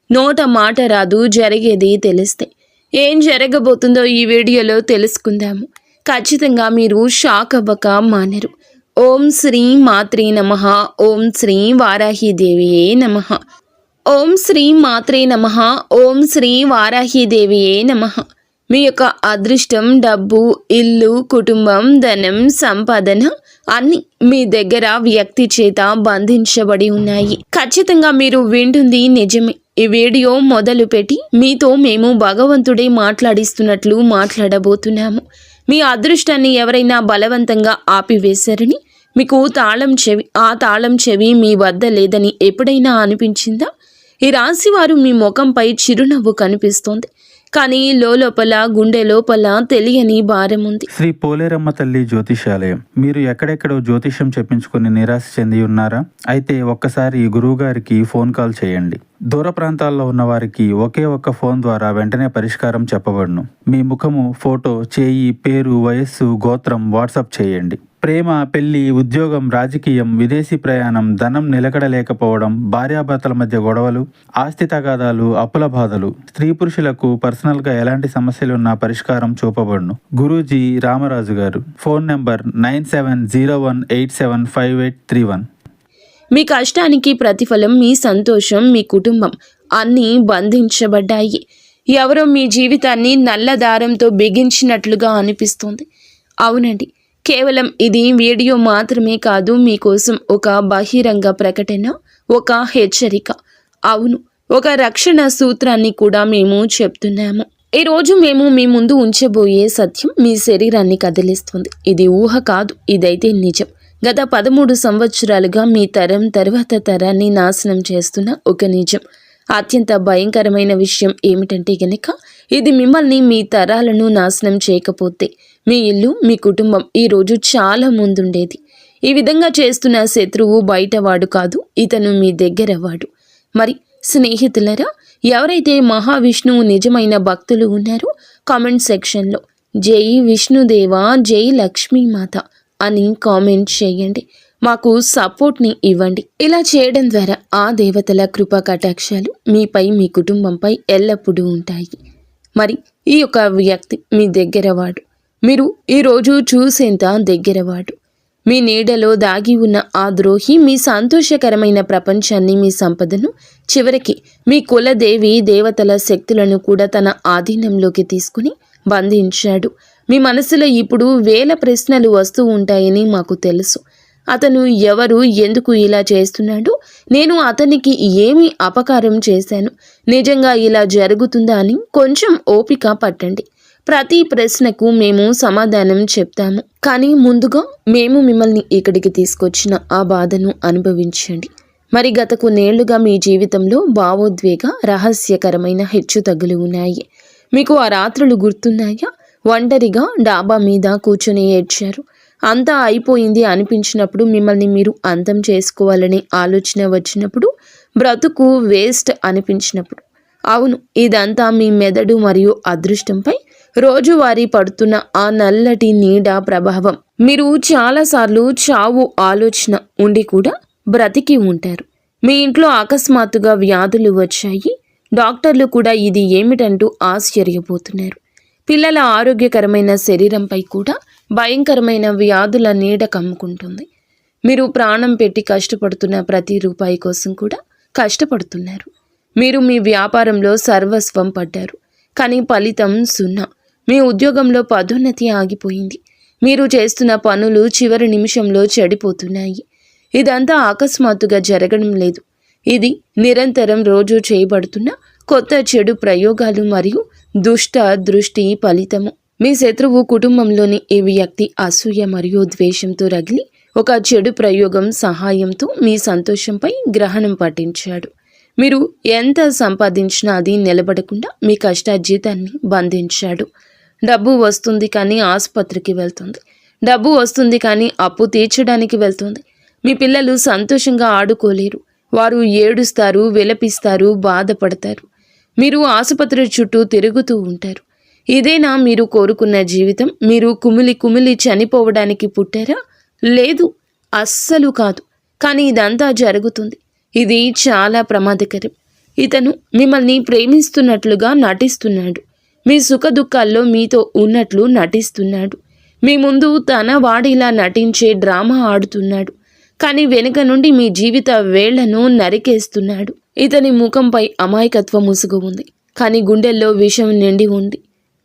నోట మాట రాదు, జరిగేది తెలిస్తే. ఏం జరగబోతుందో ఈ వీడియోలో తెలుసుకుందాము. ఖచ్చితంగా మీరు షాక్ అవ్వక మానరు. ఓం శ్రీ మాత్రే నమః. ఓం శ్రీ వారాహిదేవియే నమః. ఓం శ్రీ మాత్రే నమః. ఓం శ్రీ వారాహిదేవియే నమః. మీ యొక్క అదృష్టం, డబ్బు, ఇల్లు, కుటుంబం, ధనం, సంపాదన అన్ని మీ దగ్గర వ్యక్తి చేత బంధించబడి ఉన్నాయి. ఖచ్చితంగా మీరు వింటుంది నిజమే. ఈ వీడియో మొదలు పెట్టి మీతో మేము భగవంతుడే మాట్లాడిస్తున్నట్లు మాట్లాడబోతున్నాము. మీ అదృష్టాన్ని ఎవరైనా బలవంతంగా ఆపివేశారని, మీకు ఆ తాళం చెవి మీ వద్ద లేదని ఎప్పుడైనా అనిపించిందా? ఈ రాశి వారు మీ ముఖంపై చిరునవ్వు కనిపిస్తోంది, కానీ లోపల గుండె లోపల తెలియని భారం ఉంది. శ్రీ పోలేరమ్మ తల్లి జ్యోతిషాలయం. మీరు ఎక్కడెక్కడో జ్యోతిషం చెప్పించుకుని నిరాశ చెంది ఉన్నారా? అయితే ఒక్కసారి గురువు గారికి ఫోన్ కాల్ చేయండి. దూర ప్రాంతాల్లో ఉన్న వారికి ఒకే ఒక్క ఫోన్ ద్వారా వెంటనే పరిష్కారం చెప్పబడును. మీ ముఖము, ఫోటో, చేయి, పేరు, వయస్సు, గోత్రం వాట్సాప్ చేయండి. ప్రేమ, పెళ్లి, ఉద్యోగం, రాజకీయం, విదేశీ ప్రయాణం, ధనం నిలకడలేకపోవడం, భార్యాభర్తల మధ్య గొడవలు, ఆస్తి తగాదాలు, అప్పుల బాధలు, స్త్రీ పురుషులకు పర్సనల్గా ఎలాంటి సమస్యలున్నా పరిష్కారం చూపబడును. గురూజీ రామరాజు గారు. Phone number 9701875831. మీ కష్టానికి ప్రతిఫలం మీ సంతోషం, మీ కుటుంబం అన్నీ బంధించబడ్డాయి. ఎవరో మీ జీవితాన్ని నల్ల దారంతో బిగించినట్లుగా అనిపిస్తుంది. అవునండి, కేవలం ఇది వీడియో మాత్రమే కాదు, మీకోసం ఒక బహిరంగ ప్రకటన, ఒక హెచ్చరిక. అవును, ఒక రక్షణ సూత్రాన్ని కూడా మేము చెప్తున్నాము. ఈరోజు మేము మీ ముందు ఉంచబోయే సత్యం మీ శరీరాన్ని కదిలిస్తుంది. ఇది ఊహ కాదు, ఇదైతే నిజం. గత 13 సంవత్సరాలుగా మీ తరం తర్వాత తరాన్ని నాశనం చేస్తున్న ఒక నిజం. అత్యంత భయంకరమైన విషయం ఏమిటంటే గనక, ఇది మిమ్మల్ని, మీ తరాలను నాశనం చేయకపోతే మీ ఇల్లు, మీ కుటుంబం ఈరోజు చాలా ముందుండేది. ఈ విధంగా చేస్తున్న శత్రువు బయటవాడు కాదు, ఇతను మీ దగ్గరవాడు. మరి స్నేహితులరా, ఎవరైతే మహావిష్ణువు నిజమైన భక్తులు ఉన్నారో కామెంట్ సెక్షన్లో జై విష్ణుదేవా, జై లక్ష్మీమాత అని కామెంట్ చేయండి. మాకు సపోర్ట్ని ఇవ్వండి. ఇలా చేయడం ద్వారా ఆ దేవతల కృపా కటాక్షాలు మీపై, మీ కుటుంబంపై ఎల్లప్పుడూ ఉంటాయి. మరి ఈ యొక్క వ్యక్తి మీ దగ్గరవాడు. మీరు ఈరోజు చూసేంత దగ్గరవాడు. మీ నీడలో దాగి ఉన్న ఆ ద్రోహి మీ సంతోషకరమైన ప్రపంచాన్ని, మీ సంపదను, చివరికి మీ కులదేవి దేవతల శక్తులను కూడా తన ఆధీనంలోకి తీసుకుని బంధించాడు. మీ మనసులో ఇప్పుడు 1000 ప్రశ్నలు వస్తూ ఉంటాయని మాకు తెలుసు. అతను ఎవరు, ఎందుకు ఇలా చేస్తున్నాడు, నేను అతనికి ఏమి అపకారం చేశాను, నిజంగా ఇలా జరుగుతుందా అని కొంచెం ఓపిక పట్టండి. ప్రతి ప్రశ్నకు మేము సమాధానం చెప్తాము. కానీ ముందుగా మేము మిమ్మల్ని ఇక్కడికి తీసుకొచ్చిన ఆ బాధను అనుభవించండి. మరి గత కొన్నేళ్లుగా మీ జీవితంలో భావోద్వేగ, రహస్యకరమైన హెచ్చుతగ్గులు ఉన్నాయి. మీకు ఆ రాత్రులు గుర్తున్నాయా? ఒంటరిగా డాబా మీద కూర్చొని ఏడ్చారు. అంతా అయిపోయింది అనిపించినప్పుడు, మిమ్మల్ని మీరు అంతం చేసుకోవాలనే ఆలోచన వచ్చినప్పుడు, బ్రతుకు వేస్ట్ అనిపించినప్పుడు. అవును, ఇదంతా మీ మెదడు మరియు అదృష్టంపై రోజువారీ పడుతున్న ఆ నల్లటి నీడ ప్రభావం. మీరు చాలాసార్లు చావు ఆలోచన ఉండి కూడా బ్రతికి ఉంటారు. మీ ఇంట్లో అకస్మాత్తుగా వ్యాధులు వచ్చాయి. డాక్టర్లు కూడా ఇది ఏమిటంటూ ఆశ్చర్యపోతున్నారు. పిల్లల ఆరోగ్యకరమైన శరీరంపై కూడా భయంకరమైన వ్యాధుల నీడ కమ్ముకుంటుంది. మీరు ప్రాణం పెట్టి కష్టపడుతున్న ప్రతి రూపాయి కోసం కూడా కష్టపడుతున్నారు. మీరు మీ వ్యాపారంలో సర్వస్వం పడ్డారు, కానీ ఫలితం 0. మీ ఉద్యోగంలో పదోన్నతి ఆగిపోయింది. మీరు చేస్తున్న పనులు చివరి నిమిషంలో చెడిపోతున్నాయి. ఇదంతా అకస్మాత్తుగా జరగడం లేదు. ఇది నిరంతరం రోజు చేయబడుతున్న కొత్త చెడు ప్రయోగాలు మరియు దుష్ట దృష్టి ఫలితము. మీ శత్రువు కుటుంబంలోని ఈ వ్యక్తి అసూయ మరియు ద్వేషంతో రగిలి ఒక చెడు ప్రయోగం సహాయంతో మీ సంతోషంపై గ్రహణం పట్టించాడు. మీరు ఎంత సంపాదించినా అది నిలబడకుండా మీ కష్టార్జితాన్ని బంధించాడు. డబ్బు వస్తుంది కానీ ఆసుపత్రికి వెళ్తుంది. డబ్బు వస్తుంది కానీ అప్పు తీర్చడానికి వెళ్తుంది. మీ పిల్లలు సంతోషంగా ఆడుకోలేరు. వారు ఏడుస్తారు, విలపిస్తారు, బాధపడతారు. మీరు ఆసుపత్రి చుట్టూ తిరుగుతూ ఉంటారు. ఇదేనా మీరు కోరుకున్న జీవితం? మీరు కుమిలి చనిపోవడానికి పుట్టారా? లేదు, అస్సలు కాదు. కానీ ఇదంతా జరుగుతుంది. ఇది చాలా ప్రమాదకరం. ఇతను మిమ్మల్ని ప్రేమిస్తున్నట్లుగా నటిస్తున్నాడు. మీ సుఖదుఖాల్లో మీతో ఉన్నట్లు నటిస్తున్నాడు. మీ ముందు తన వాడిలా నటించే డ్రామా ఆడుతున్నాడు. కానీ వెనుక నుండి మీ జీవిత వేళ్లను నరికేస్తున్నాడు. ఇతని ముఖంపై అమాయకత్వ ముసుగు ఉంది, కానీ గుండెల్లో విషం నిండి ఉంది.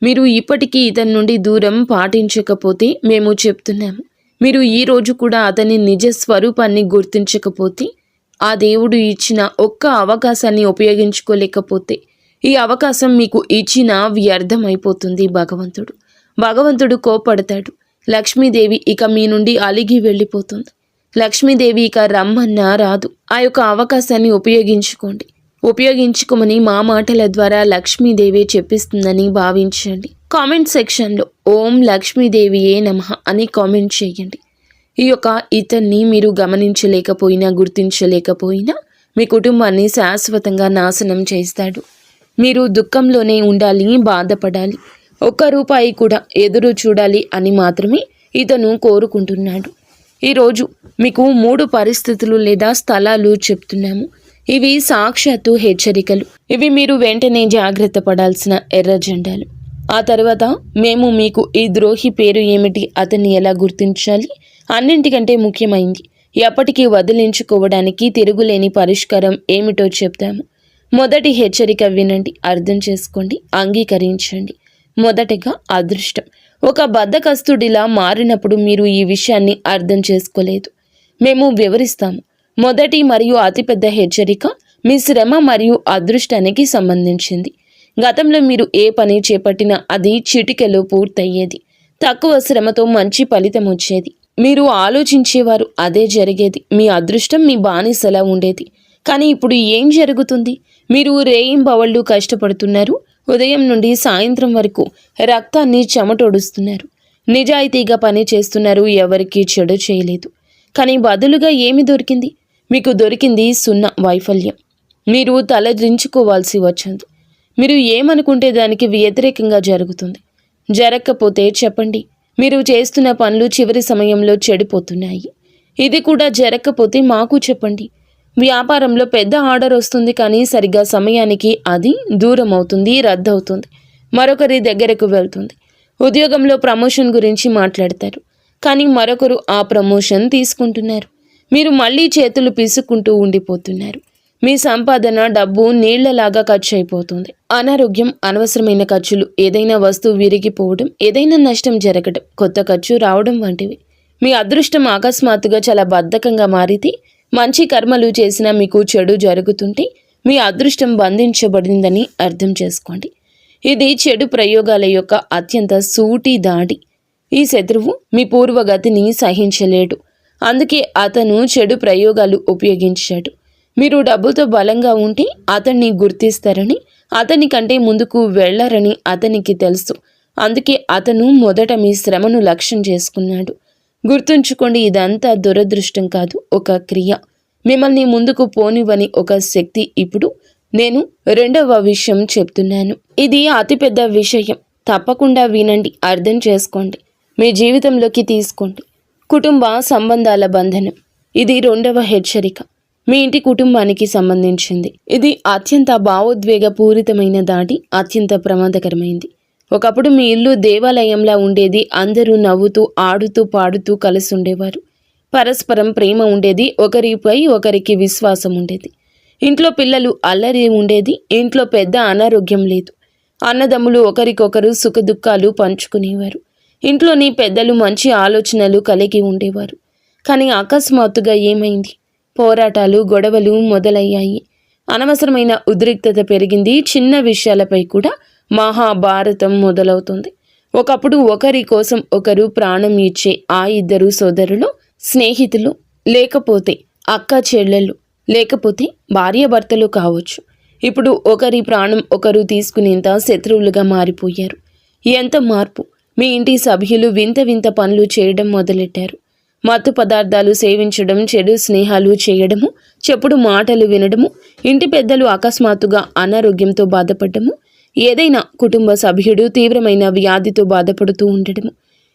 మీరు ఇప్పటికీ ఇతని నుండి దూరం పాటించకపోతే మేము చెప్తున్నాము. మీరు ఈ రోజు కూడా అతని నిజ స్వరూపాన్ని గుర్తించకపోతే, ఆ దేవుడు ఇచ్చిన ఒక్క అవకాశాన్ని ఉపయోగించుకోలేకపోతే, ఈ అవకాశం మీకు ఇచ్చిన వ్యర్థమైపోతుంది. భగవంతుడు కోపడతాడు. లక్ష్మీదేవి ఇక మీ నుండి అలిగి వెళ్ళిపోతుంది. లక్ష్మీదేవి ఇక రమ్మన్నా రాదు. ఆ యొక్క అవకాశాన్ని ఉపయోగించుకోమని మా మాటల ద్వారా లక్ష్మీదేవి చెప్పిస్తుందని భావించండి. కామెంట్ సెక్షన్లో ఓం లక్ష్మీదేవియే నమః అని కామెంట్ చేయండి. ఈ యొక్క ఇతన్ని మీరు గమనించలేకపోయినా, గుర్తించలేకపోయినా మీ కుటుంబాన్ని శాశ్వతంగా నాశనం చేస్తాడు. మీరు దుఃఖంలోనే ఉండాలి, బాధపడాలి, ఒక్క రూపాయి కూడా ఎదురు చూడాలి అని మాత్రమే ఇతను కోరుకుంటున్నాడు. ఈరోజు మీకు 3 పరిస్థితులు లేదా స్థలాలు చెప్తున్నాము. ఇవి సాక్షాత్తు హెచ్చరికలు. ఇవి మీరు వెంటనే జాగ్రత్త పడాల్సిన ఎర్ర జెండాలు. ఆ తర్వాత మేము మీకు ఈ ద్రోహి పేరు ఏమిటి, అతన్ని ఎలా గుర్తించాలి, అన్నింటికంటే ముఖ్యమైంది ఎప్పటికీ వదిలించుకోవడానికి తిరుగులేని పరిష్కారం ఏమిటో చెప్తాము. మొదటి హెచ్చరిక వినండి, అర్థం చేసుకోండి, అంగీకరించండి. మొదటగా అదృష్టం. ఒక బద్ధకస్తుడిలా మారినప్పుడు మీరు ఈ విషయాన్ని అర్థం చేసుకోలేదు. మేము వివరిస్తాము. మొదటి మరియు అతిపెద్ద హెచ్చరిక మీ శ్రమ మరియు అదృష్టానికి సంబంధించింది. గతంలో మీరు ఏ పని చేపట్టినా అది చిటికెలో పూర్తయ్యేది. తక్కువ శ్రమతో మంచి ఫలితం వచ్చేది. మీరు ఆలోచించేవారు, అదే జరిగేది. మీ అదృష్టం మీ బానిసలా ఉండేది. కానీ ఇప్పుడు ఏం జరుగుతుంది? మీరు రేయింబవళ్ళు కష్టపడుతున్నారు. ఉదయం నుండి సాయంత్రం వరకు రక్తాన్ని చెమటోడుస్తున్నారు. నిజాయితీగా పని చేస్తున్నారు. ఎవరికీ చెడు చేయలేదు. కానీ బదులుగా ఏమి దొరికింది? మీకు దొరికింది 0 వైఫల్యం. మీరు తలదించుకోవాల్సి వచ్చింది. మీరు ఏమనుకుంటే దానికి వ్యతిరేకంగా జరుగుతుంది. జరగకపోతే చెప్పండి. మీరు చేస్తున్న పనులు చివరి సమయంలో చెడిపోతున్నాయి. ఇది కూడా జరగకపోతే మాకు చెప్పండి. వ్యాపారంలో పెద్ద ఆర్డర్ వస్తుంది, కానీ సరిగ్గా సమయానికి అది దూరం అవుతుంది, రద్దవుతుంది, మరొకరి దగ్గరకు వెళ్తుంది. ఉద్యోగంలో ప్రమోషన్ గురించి మాట్లాడతారు, కానీ మరొకరు ఆ ప్రమోషన్ తీసుకుంటున్నారు. మీరు మళ్ళీ చేతులు పిసుక్కుంటూ ఉండిపోతున్నారు. మీ సంపాదన, డబ్బు నీళ్లలాగా ఖర్చు అయిపోతుంది. అనారోగ్యం, అనవసరమైన ఖర్చులు, ఏదైనా వస్తువు విరిగిపోవడం, ఏదైనా నష్టం జరగడం, కొత్త ఖర్చు రావడం వంటివి. మీ అదృష్టం అకస్మాత్తుగా చాలా బద్ధకంగా మారితే, మంచి కర్మలు చేసినా మీకు చెడు జరుగుతుంటే మీ అదృష్టం బంధించబడిందని అర్థం చేసుకోండి. ఇది చెడు ప్రయోగాల యొక్క అత్యంత సూటి దాడి. ఈ శత్రువు మీ పూర్వగతిని సహించలేడు. అందుకే అతను చెడు ప్రయోగాలు ఉపయోగించాడు. మీరు డబ్బుతో బలంగా ఉంటే అతన్ని గుర్తిస్తారని, అతని కంటే ముందుకు వెళ్లారని అతనికి తెలుసు. అందుకే అతను మొదట మీ శ్రమను లక్ష్యం చేసుకున్నాడు. గుర్తుంచుకోండి, ఇదంతా దురదృష్టం కాదు, ఒక క్రియ. మిమ్మల్ని ముందుకు పోనివ్వని ఒక శక్తి. ఇప్పుడు నేను 2వ విషయం చెప్తున్నాను. ఇది అతిపెద్ద విషయం. తప్పకుండా వినండి, అర్థం చేసుకోండి, మీ జీవితంలోకి తీసుకోండి. కుటుంబ సంబంధాల బంధనం. ఇది 2వ హెచ్చరిక. మీ ఇంటి కుటుంబానికి సంబంధించింది. ఇది అత్యంత భావోద్వేగ పూరితమైన దాడి, అత్యంత ప్రమాదకరమైంది. ఒకప్పుడు మీ ఇల్లు దేవాలయంలా ఉండేది. అందరూ నవ్వుతూ, ఆడుతూ, పాడుతూ కలిసి ఉండేవారు. పరస్పరం ప్రేమ ఉండేది. ఒకరిపై ఒకరికి విశ్వాసం ఉండేది. ఇంట్లో పిల్లలు అల్లరి ఉండేది. ఇంట్లో పెద్ద అనారోగ్యం లేదు. అన్నదమ్ములు ఒకరికొకరు సుఖదుఖాలు పంచుకునేవారు. ఇంట్లోని పెద్దలు మంచి ఆలోచనలు కలిగి ఉండేవారు. కానీ అకస్మాత్తుగా ఏమైంది? పోరాటాలు, గొడవలు మొదలయ్యాయి. అనవసరమైన ఉద్రిక్తత పెరిగింది. చిన్న విషయాలపై కూడా మహాభారతం మొదలవుతుంది. ఒకప్పుడు ఒకరి కోసం ఒకరు ప్రాణం ఇచ్చే ఆ 2 సోదరులు, స్నేహితులు, లేకపోతే అక్క చెల్లెళ్ళు, లేకపోతే భార్యాభర్తలు కావచ్చు, ఇప్పుడు ఒకరి ప్రాణం ఒకరు తీసుకునేంత శత్రువులుగా మారిపోయారు. ఎంత మార్పు! మీ ఇంటి సభ్యులు వింత వింత పనులు చేయడం మొదలెట్టారు. మత్తు పదార్థాలు సేవించడం, చెడు స్నేహాలు చేయడము, చెప్పుడు మాటలు వినడము, ఇంటి పెద్దలు అకస్మాత్తుగా అనారోగ్యంతో బాధపడము, ఏదైనా కుటుంబ సభ్యుడు తీవ్రమైన వ్యాధితో బాధపడుతూ ఉండడము,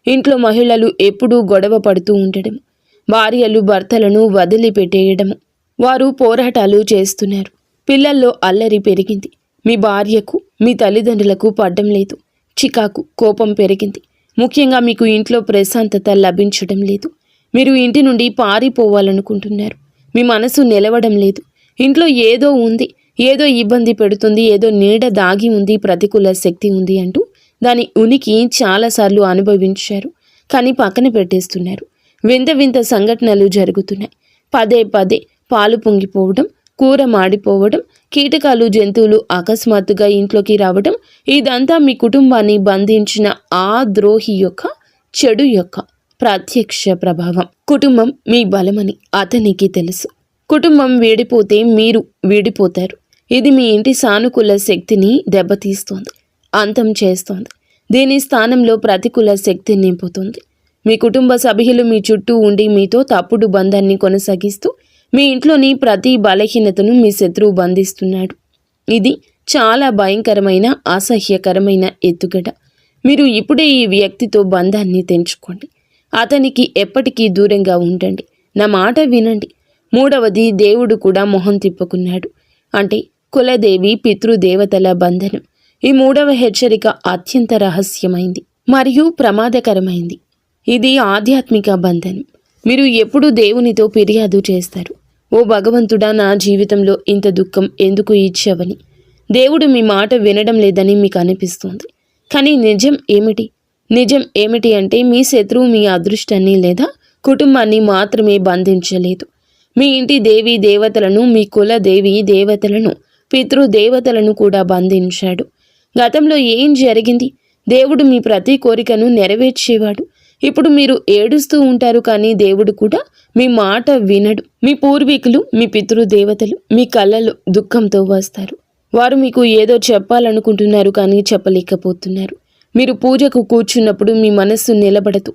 ఇంట్లో మహిళలు ఎప్పుడూ గొడవ పడుతూ ఉండడము, భార్యలు భర్తలను వదిలిపెట్టేయడము. వారు పోరాటాలు చేస్తున్నారు. పిల్లల్లో అల్లరి పెరిగింది. మీ భార్యకు మీ తల్లిదండ్రులకు పడ్డం లేదు. చికాకు, కోపం పెరిగింది. ముఖ్యంగా మీకు ఇంట్లో ప్రశాంతత లభించడం లేదు. మీరు ఇంటి నుండి పారిపోవాలనుకుంటున్నారు. మీ మనసు నిలవడం లేదు. ఇంట్లో ఏదో ఉంది, ఏదో ఇబ్బంది పెడుతుంది, ఏదో నీడ దాగి ఉంది, ప్రతికూల శక్తి ఉంది అంటూ దాని ఉనికి చాలాసార్లు అనుభవించారు. కానీ పక్కన పెట్టేస్తున్నారు. వింత వింత సంఘటనలు జరుగుతున్నాయి. పదే పదే పాలు పొంగిపోవడం, కూర మాడిపోవడం, కీటకాలు, జంతువులు అకస్మాత్తుగా ఇంట్లోకి రావడం, ఇదంతా మీ కుటుంబాన్ని బంధించిన ఆ ద్రోహి యొక్క చెడు యొక్క ప్రత్యక్ష ప్రభావం. కుటుంబం మీ బలమని అతనికి తెలుసు. కుటుంబం వీడిపోతే మీరు వీడిపోతారు. ఇది మీ ఇంటి సానుకూల శక్తిని దెబ్బతీస్తోంది, అంతం చేస్తోంది. దీని స్థానంలో ప్రతికూల శక్తి నింపుతుంది. మీ కుటుంబ సభ్యులు మీ చుట్టూ ఉండి మీతో తప్పుడు బంధాన్ని కొనసాగిస్తూ మీ ఇంట్లోని ప్రతి బలహీనతను మీ శత్రువు బంధిస్తున్నాడు. ఇది చాలా భయంకరమైన, అసహ్యకరమైన ఎత్తుగడ. మీరు ఇప్పుడే ఈ వ్యక్తితో బంధాన్ని తెంచుకోండి. అతనికి ఎప్పటికీ దూరంగా ఉండండి. నా మాట వినండి. మూడవది, దేవుడు కూడా మొహం తిప్పుకున్నాడు. అంటే కులదేవి, పితృదేవతల బంధనం. ఈ మూడవ హెచ్చరిక అత్యంత రహస్యమైంది మరియు ప్రమాదకరమైంది. ఇది ఆధ్యాత్మిక బంధనం. మీరు ఎప్పుడు దేవునితో ఫిర్యాదు చేస్తారు, ఓ భగవంతుడా, నా జీవితంలో ఇంత దుఃఖం ఎందుకు ఇచ్చావని. దేవుడు మీ మాట వినడం లేదని మీకు అనిపిస్తుంది. కానీ నిజం ఏమిటి? నిజం ఏమిటి అంటే మీ శత్రువు మీ అదృష్టాన్ని లేదా కుటుంబాన్ని మాత్రమే బంధించలేదు. మీ ఇంటి దేవీ దేవతలను, మీ కుల దేవీ దేవతలను, పితృదేవతలను కూడా బంధించాడు. గతంలో ఏం జరిగింది? దేవుడు మీ ప్రతి కోరికను నెరవేర్చేవాడు. ఇప్పుడు మీరు ఏడుస్తూ ఉంటారు, కానీ దేవుడు కూడా మీ మాట వినడు. మీ పూర్వీకులు, మీ పితృదేవతలు మీ కళ్ళలో దుఃఖంతో వస్తారు. వారు మీకు ఏదో చెప్పాలనుకుంటున్నారు, కానీ చెప్పలేకపోతున్నారు. మీరు పూజకు కూర్చున్నప్పుడు మీ మనస్సు నిలబడదు.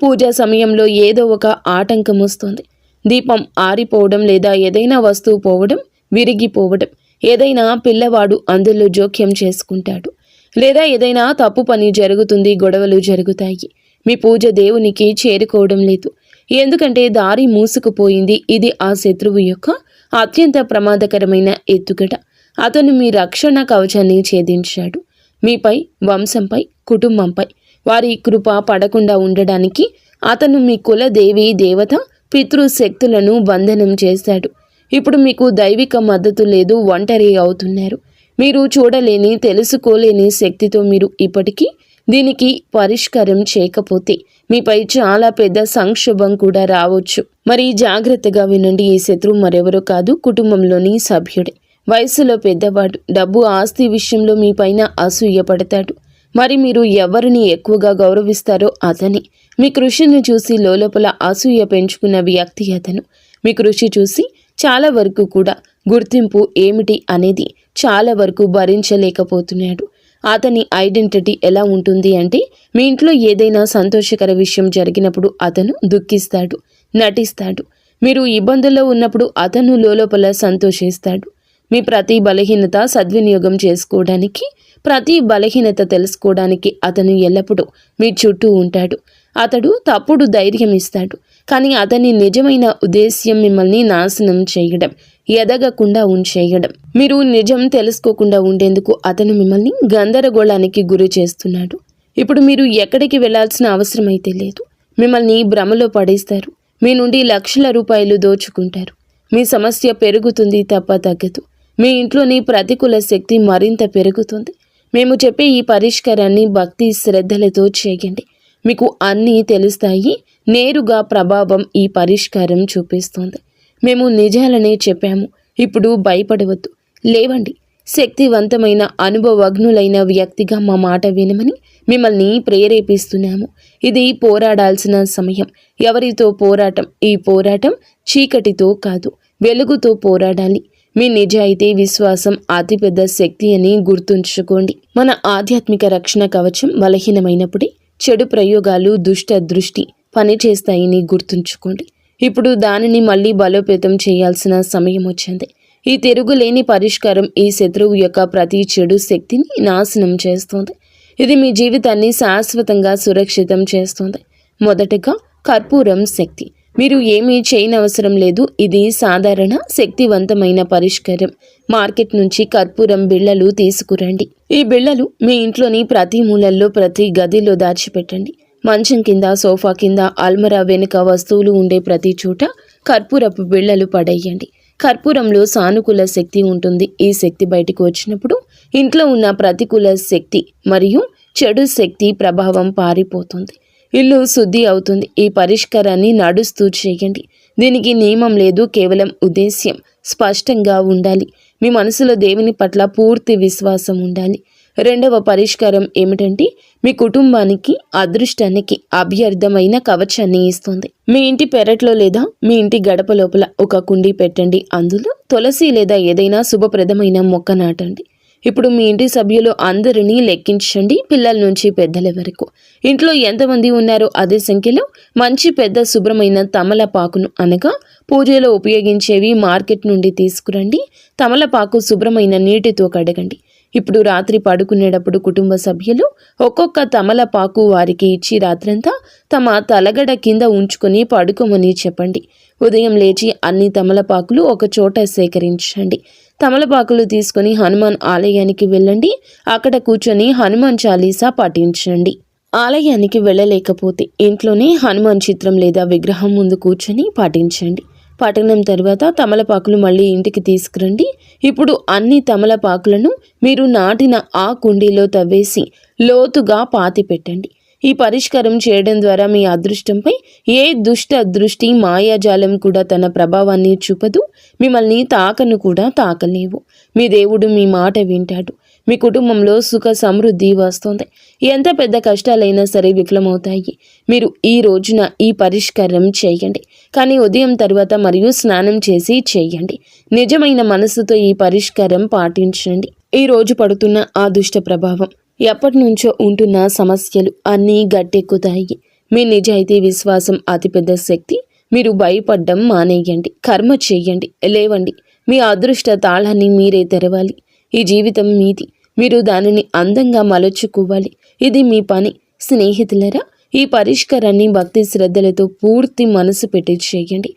పూజా సమయంలో ఏదో ఒక ఆటంకం వస్తుంది. దీపం ఆరిపోవడం, లేదా ఏదైనా వస్తువు పోవడం, విరిగిపోవడం, ఏదైనా పిల్లవాడు అందులో జోక్యం చేసుకుంటాడు, లేదా ఏదైనా తప్పు పని జరుగుతుంది, గొడవలు జరుగుతాయి. మీ పూజ దేవునికి చేరుకోవడం లేదు, ఎందుకంటే దారి మూసుకుపోయింది. ఇది ఆ శత్రువు యొక్క అత్యంత ప్రమాదకరమైన ఎత్తుగడ. అతను మీ రక్షణ కవచాన్ని ఛేదించాడు. మీపై, వంశంపై, కుటుంబంపై వారి కృప పడకుండా ఉండడానికి అతను మీ కుల దేవి దేవత, పితృశక్తులను బంధనం చేశాడు. ఇప్పుడు మీకు దైవిక మద్దతు లేదు, ఒంటరి అవుతున్నారు. మీరు చూడలేని, తెలుసుకోలేని శక్తితో మీరు ఇప్పటికీ దీనికి పరిష్కారం చేయకపోతే మీపై చాలా పెద్ద సంక్షోభం కూడా రావచ్చు. మరి జాగ్రత్తగా వినండి. ఈ శత్రువు మరెవరో కాదు, కుటుంబంలోని సభ్యుడే. వయసులో పెద్దవాడు. డబ్బు, ఆస్తి విషయంలో మీ పైన అసూయ పడతాడు. మరి మీరు ఎవరిని ఎక్కువగా గౌరవిస్తారో అతని. మీ కృషిని చూసి లోపల అసూయ పెంచుకున్న వ్యక్తి అతను. మీ కృషి చూసి చాలా వరకు కూడా గుర్తింపు ఏమిటి అనేది చాలా వరకు భరించలేకపోతున్నాడు. అతని ఐడెంటిటీ ఎలా ఉంటుంది అంటే, మీ ఇంట్లో ఏదైనా సంతోషకర విషయం జరిగినప్పుడు అతను దుఃఖిస్తాడు, నటిస్తాడు. మీరు ఇబ్బందుల్లో ఉన్నప్పుడు అతను లోపల సంతోషిస్తాడు. మీ ప్రతి బలహీనత సద్వినియోగం చేసుకోవడానికి, ప్రతి బలహీనత తెలుసుకోవడానికి అతను ఎల్లప్పుడూ మీ చుట్టూ ఉంటాడు. అతడు తప్పుడు ధైర్యం ఇస్తాడు, కానీ అతని నిజమైన ఉద్దేశ్యం మిమ్మల్ని నాశనం చేయడం, ఎదగకుండా ఉంచేయడం. మీరు నిజం తెలుసుకోకుండా ఉండేందుకు అతను మిమ్మల్ని గందరగోళానికి గురి చేస్తున్నాడు. ఇప్పుడు మీరు ఎక్కడికి వెళ్లాల్సిన అవసరం అయితే లేదు. మిమ్మల్ని భ్రమలో పడేస్తారు. మీ నుండి లక్షల రూపాయలు దోచుకుంటారు. మీ సమస్య పెరుగుతుంది తప్ప తగ్గదు. మీ ఇంట్లోని ప్రతికూల శక్తి మరింత పెరుగుతుంది. మేము చెప్పే ఈ పరిష్కారాన్ని భక్తి శ్రద్ధలతో చేయండి. మీకు అన్నీ తెలుస్తాయి. నేరుగా ప్రభావం ఈ పరిష్కారం చూపిస్తుంది. మేము నిజాలనే చెప్పాము. ఇప్పుడు భయపడవద్దు. లేవండి. శక్తివంతమైన, అనుభవజ్ఞులైన వ్యక్తిగా మా మాట వినమని మిమ్మల్ని ప్రేరేపిస్తున్నాము. ఇది పోరాడాల్సిన సమయం. ఎవరితో పోరాటం? ఈ పోరాటం చీకటితో కాదు, వెలుగుతో పోరాడాలి. మీ నిజాయితీ, విశ్వాసం అతిపెద్ద శక్తి అని గుర్తుంచుకోండి. మన ఆధ్యాత్మిక రక్షణ కవచం బలహీనమైనప్పుడే చెడు ప్రయోగాలు, దుష్ట దృష్టి పనిచేస్తాయని గుర్తుంచుకోండి. ఇప్పుడు దానిని మళ్ళీ బలోపేతం చేయాల్సిన సమయం వచ్చింది. ఈ తిరుగులేని పరిష్కారం ఈ శత్రువు యొక్క ప్రతి చెడు శక్తిని నాశనం చేస్తుంది. ఇది మీ జీవితాన్ని శాశ్వతంగా సురక్షితం చేస్తుంది. మొదటగా కర్పూరం శక్తి. మీరు ఏమీ చేయనవసరం లేదు. ఇది సాధారణ శక్తివంతమైన పరిష్కారం. మార్కెట్ నుంచి కర్పూరం బిళ్ళలు తీసుకురండి. ఈ బిళ్ళలు మీ ఇంట్లోని ప్రతి మూలల్లో ప్రతి గదిలో దాచిపెట్టండి. మంచం కింద, సోఫా కింద, అల్మరా వెనుక వస్తువులు ఉండే ప్రతి చోట కర్పూరపు బిళ్ళలు పడేయండి. కర్పూరంలో సానుకూల శక్తి ఉంటుంది. ఈ శక్తి బయటకు వచ్చినప్పుడు ఇంట్లో ఉన్న ప్రతికూల శక్తి మరియు చెడు శక్తి ప్రభావం పారిపోతుంది. ఇల్లు శుద్ధి అవుతుంది. ఈ పరిష్కారాన్ని నడుస్తూ చేయండి. దీనికి నియమం లేదు, కేవలం ఉద్దేశ్యం స్పష్టంగా ఉండాలి. మీ మనసులో దేవుని పట్ల పూర్తి విశ్వాసం ఉండాలి. రెండవ పరిష్కారం ఏమిటంటే, మీ కుటుంబానికి అదృష్టానికి అభ్యర్థమైన కవచాన్ని ఇస్తుంది. మీ ఇంటి పెరట్లో లేదా మీ ఇంటి గడప లోపల ఒక కుండీ పెట్టండి. అందులో తులసి లేదా ఏదైనా శుభప్రదమైన మొక్క నాటండి. ఇప్పుడు మీ ఇంటి సభ్యులు అందరినీ లెక్కించండి, పిల్లల నుంచి పెద్దల వరకు. ఇంట్లో ఎంతమంది ఉన్నారో అదే సంఖ్యలో మంచి పెద్ద శుభ్రమైన తమలపాకును, అనగా పూజలో ఉపయోగించేవి, మార్కెట్ నుండి తీసుకురండి. తమలపాకు శుభ్రమైన నీటితో కడగండి. ఇప్పుడు రాత్రి పడుకునేటప్పుడు కుటుంబ సభ్యులు ఒక్కొక్క తమలపాకు వారికి ఇచ్చి రాత్రంతా తమ తలగడ కింద ఉంచుకొని పడుకోమని చెప్పండి. ఉదయం లేచి అన్ని తమలపాకులు ఒక చోట సేకరించండి. తమలపాకులు తీసుకొని హనుమాన్ ఆలయానికి వెళ్ళండి. అక్కడ కూర్చొని హనుమాన్ చాలీసా పఠించండి. ఆలయానికి వెళ్ళలేకపోతే ఇంట్లోనే హనుమాన్ చిత్రం లేదా విగ్రహం ముందు కూర్చొని పఠించండి. పఠనం తర్వాత తమలపాకులు మళ్ళీ ఇంటికి తీసుకురండి. ఇప్పుడు అన్ని తమలపాకులను మీరు నాటిన ఆ కుండీలో తవ్వేసి లోతుగా పాతి పెట్టండి. ఈ పరిష్కారం చేయడం ద్వారా మీ అదృష్టంపై ఏ దుష్ట దృష్టి, మాయాజాలం కూడా తన ప్రభావాన్ని చూపదు. మిమ్మల్ని తాకను కూడా తాకలేవు. మీ దేవుడు మీ మాట వింటాడు. మీ కుటుంబంలో సుఖ సమృద్ధి వస్తుంది. ఎంత పెద్ద కష్టాలైనా సరే విఫలమవుతాయి. మీరు ఈ రోజున ఈ పరిష్కారం చేయండి, కానీ ఉదయం తర్వాత మరియు స్నానం చేసి చేయండి. నిజమైన మనసుతో ఈ పరిష్కారం పాటించండి. ఈ రోజు పడుతున్న ఆ దుష్ట ప్రభావం, ఎప్పటి నుంచో ఉంటున్న సమస్యలు అన్నీ గట్టెక్కుతాయి. మీ నిజాయితీ, విశ్వాసం అతిపెద్ద శక్తి. మీరు భయపడ్డం మానేయండి, కర్మ చేయండి, లేవండి. మీ అదృష్ట తాళాన్ని మీరే తెరవాలి. ఈ జీవితం మీది, మీరు దానిని అందంగా మలుచుకోవాలి. ఇది మీ పని. స్నేహితులరా, ఈ పరిష్కారాన్ని భక్తి శ్రద్ధలతో పూర్తి మనసు పెట్టి చేయండి.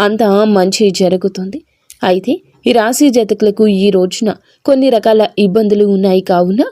అంతా మంచి జరుగుతుంది. అయితే ఈ రాశి జాతకులకు ఈ రోజున కొన్ని రకాల ఇబ్బందులు ఉన్నాయి. కావున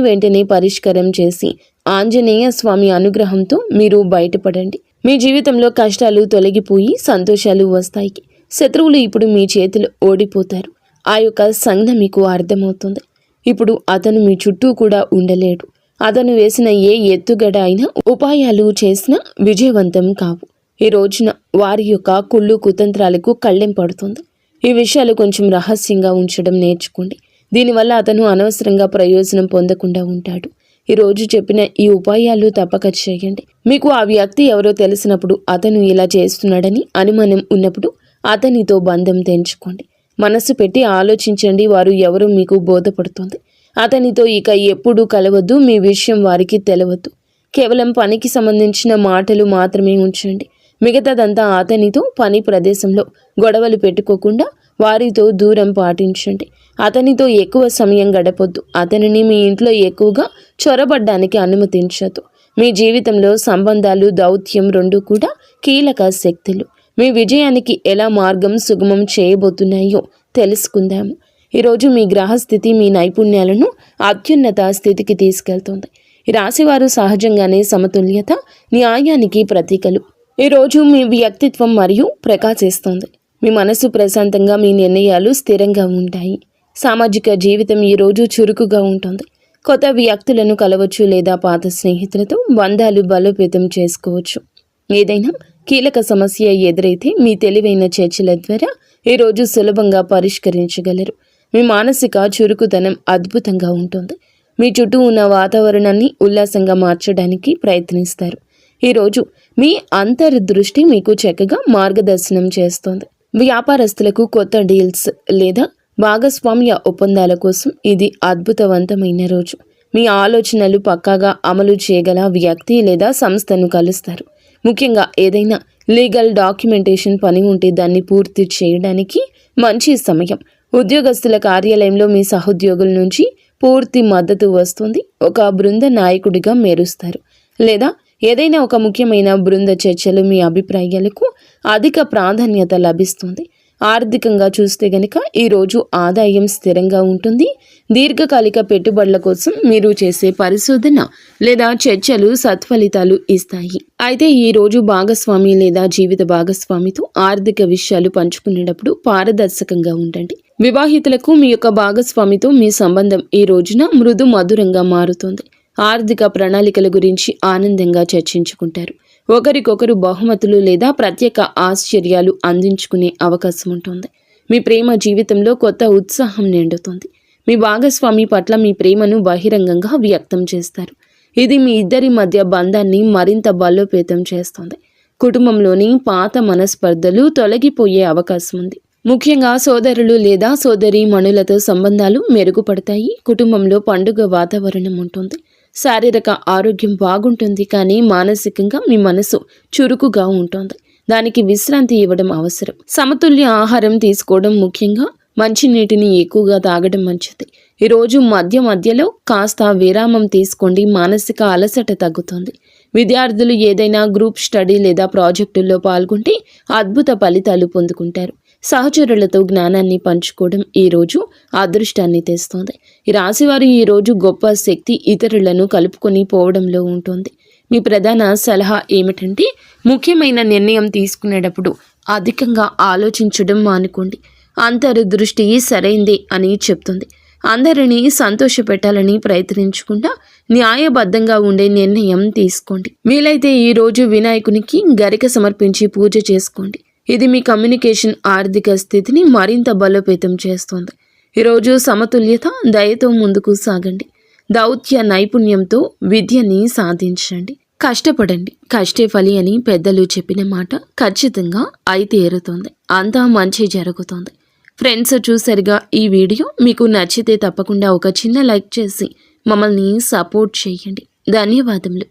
వెంటనే పరిష్కారం చేసి ఆంజనేయ స్వామి అనుగ్రహంతో మీరు బయటపడండి. మీ జీవితంలో కష్టాలు తొలగిపోయి సంతోషాలు వస్తాయి. శత్రువులు ఇప్పుడు మీ చేతులు ఓడిపోతారు. ఆ యొక్క సంజ్ఞ మీకు అర్థమవుతుంది. ఇప్పుడు అతను మీ చుట్టూ కూడా ఉండలేడు. అతను వేసిన ఏ ఎత్తుగడ అయినా, ఉపాయాలు చేసినా విజయవంతం కావు. ఈ రోజున వారి యొక్క కుళ్ళు కుతంత్రాలకు కళ్ళెం పడుతుంది. ఈ విషయాలు కొంచెం రహస్యంగా ఉంచడం నేర్చుకోండి. దీనివల్ల అతను అనవసరంగా ప్రయోజనం పొందకుండా ఉంటాడు. ఈ రోజు చెప్పిన ఈ ఉపాయాలు తప్పక చేయండి. మీకు ఆ వ్యక్తి ఎవరో తెలిసినప్పుడు, అతను ఇలా చేస్తున్నాడని అనుమానం ఉన్నప్పుడు అతనితో బంధం తెంచుకోండి. మనసు పెట్టి ఆలోచించండి. వారు ఎవరో మీకు బోధపడుతుంది. అతనితో ఇక ఎప్పుడూ కలవద్దు. మీ విషయం వారికి తెలవద్దు. కేవలం పనికి సంబంధించిన మాటలు మాత్రమే ఉంచండి. మిగతాదంతా అతనితో పని ప్రదేశంలో గొడవలు పెట్టుకోకుండా వారితో దూరం పాటించండి. అతనితో ఎక్కువ సమయం గడపొద్దు. అతనిని మీ ఇంట్లో ఎక్కువగా చొరబడ్డానికి అనుమతించదు. మీ జీవితంలో సంబంధాలు, దౌత్యం రెండూ కూడా కీలక శక్తులు. మీ విజయానికి ఎలా మార్గం సుగమం చేయబోతున్నాయో తెలుసుకుందాము. ఈరోజు మీ గ్రహస్థితి మీ నైపుణ్యాలను అత్యున్నత స్థితికి తీసుకెళ్తుంది. ఈ రాశివారు సహజంగానే సమతుల్యత, న్యాయానికి ప్రతీకలు. ఈరోజు మీ వ్యక్తిత్వం మరియు ప్రకాశిస్తుంది. మీ మనసు ప్రశాంతంగా, మీ నిర్ణయాలు స్థిరంగా ఉంటాయి. సామాజిక జీవితం ఈరోజు చురుకుగా ఉంటుంది. కొత్త వ్యక్తులను కలవచ్చు లేదా పాత స్నేహితులతో బంధాలు బలోపేతం చేసుకోవచ్చు. ఏదైనా కీలక సమస్య ఎదురైతే మీ తెలివైన చర్చల ద్వారా ఈరోజు సులభంగా పరిష్కరించగలరు. మీ మానసిక చురుకుతనం అద్భుతంగా ఉంటుంది. మీ చుట్టూ ఉన్న వాతావరణాన్ని ఉల్లాసంగా మార్చడానికి ప్రయత్నిస్తారు. ఈరోజు మీ అంతర్దృష్టి మీకు చక్కగా మార్గదర్శనం చేస్తుంది. వ్యాపారస్తులకు కొత్త డీల్స్ లేదా భాగస్వామ్య ఒప్పందాల కోసం ఇది అద్భుతవంతమైన రోజు. మీ ఆలోచనలు పక్కాగా అమలు చేయగల వ్యక్తి లేదా సంస్థను కలుస్తారు. ముఖ్యంగా ఏదైనా లీగల్ డాక్యుమెంటేషన్ పని ఉంటే దాన్ని పూర్తి చేయడానికి మంచి సమయం. ఉద్యోగస్తుల కార్యాలయంలో మీ సహోద్యోగుల నుంచి పూర్తి మద్దతు వస్తుంది. ఒక బృంద నాయకుడిగా మెరుస్తారు లేదా ఏదైనా ఒక ముఖ్యమైన బృంద చర్చలు మీ అభిప్రాయాలకు అధిక ప్రాధాన్యత లభిస్తుంది. ఆర్థికంగా చూస్తే గనుక ఈరోజు ఆదాయం స్థిరంగా ఉంటుంది. దీర్ఘకాలిక పెట్టుబడుల కోసం మీరు చేసే పరిశోధన లేదా చర్చలు సత్ఫలితాలు ఇస్తాయి. అయితే ఈరోజు భాగస్వామి లేదా జీవిత భాగస్వామితో ఆర్థిక విషయాలు పంచుకునేటప్పుడు పారదర్శకంగా ఉండండి. వివాహితులకు మీ యొక్క భాగస్వామితో మీ సంబంధం ఈ రోజున మృదు మధురంగా మారుతుంది. ఆర్థిక ప్రణాళికల గురించి ఆనందంగా చర్చించుకుంటారు. ఒకరికొకరు బహుమతులు లేదా ప్రత్యేక ఆశ్చర్యాలు అందించుకునే అవకాశం ఉంటుంది. మీ ప్రేమ జీవితంలో కొత్త ఉత్సాహం నిండుతుంది. మీ భాగస్వామి పట్ల మీ ప్రేమను బహిరంగంగా వ్యక్తం చేస్తారు. ఇది మీ ఇద్దరి మధ్య బంధాన్ని మరింత బలోపేతం చేస్తుంది. కుటుంబంలోని పాత మనస్పర్ధలు తొలగిపోయే అవకాశం ఉంది. ముఖ్యంగా సోదరులు లేదా సోదరీమణులతో సంబంధాలు మెరుగుపడతాయి. కుటుంబంలో పండుగ వాతావరణం ఉంటుంది. శారీరక ఆరోగ్యం బాగుంటుంది, కానీ మానసికంగా మీ మనసు చురుకుగా ఉంటుంది. దానికి విశ్రాంతి ఇవ్వడం అవసరం. సమతుల్య ఆహారం తీసుకోవడం, ముఖ్యంగా మంచినీటిని ఎక్కువగా తాగడం మంచిది. ఈరోజు మధ్యలో కాస్త విరామం తీసుకోండి. మానసిక అలసట తగ్గుతుంది. విద్యార్థులు ఏదైనా గ్రూప్ స్టడీ లేదా ప్రాజెక్టుల్లో పాల్గొంటే అద్భుత ఫలితాలు పొందుకుంటారు. సహచరులతో జ్ఞానాన్ని పంచుకోవడం ఈరోజు అదృష్టాన్ని తెస్తుంది. ఈ రాశివారు ఈరోజు గొప్ప శక్తి ఇతరులను కలుపుకొని పోవడంలో ఉంటుంది. మీ ప్రధాన సలహా ఏమిటంటే ముఖ్యమైన నిర్ణయం తీసుకునేటప్పుడు అధికంగా ఆలోచించడం మానుకోండి. అంతర్దృష్టి సరైందే అని చెప్తుంది. అందరినీ సంతోషపెట్టాలని ప్రయత్నించకుండా న్యాయబద్ధంగా ఉండే నిర్ణయం తీసుకోండి. వీలైతే ఈరోజు వినాయకునికి గరిక సమర్పించి పూజ చేసుకోండి. ఇది మీ కమ్యూనికేషన్ ఆర్థిక స్థితిని మరింత బలోపేతం చేస్తుంది. ఈరోజు సమతుల్యత, దయతో ముందుకు సాగండి. దౌత్య నైపుణ్యంతో విద్యని సాధించండి. కష్టపడండి, కష్టే ఫలి అని పెద్దలు చెప్పిన మాట ఖచ్చితంగా అయి తీరుతుంది. అంతా మంచి జరుగుతుంది. ఫ్రెండ్స్, చూసారుగా ఈ వీడియో. మీకు నచ్చితే తప్పకుండా ఒక చిన్న లైక్ చేసి మమ్మల్ని సపోర్ట్ చేయండి. ధన్యవాదములు.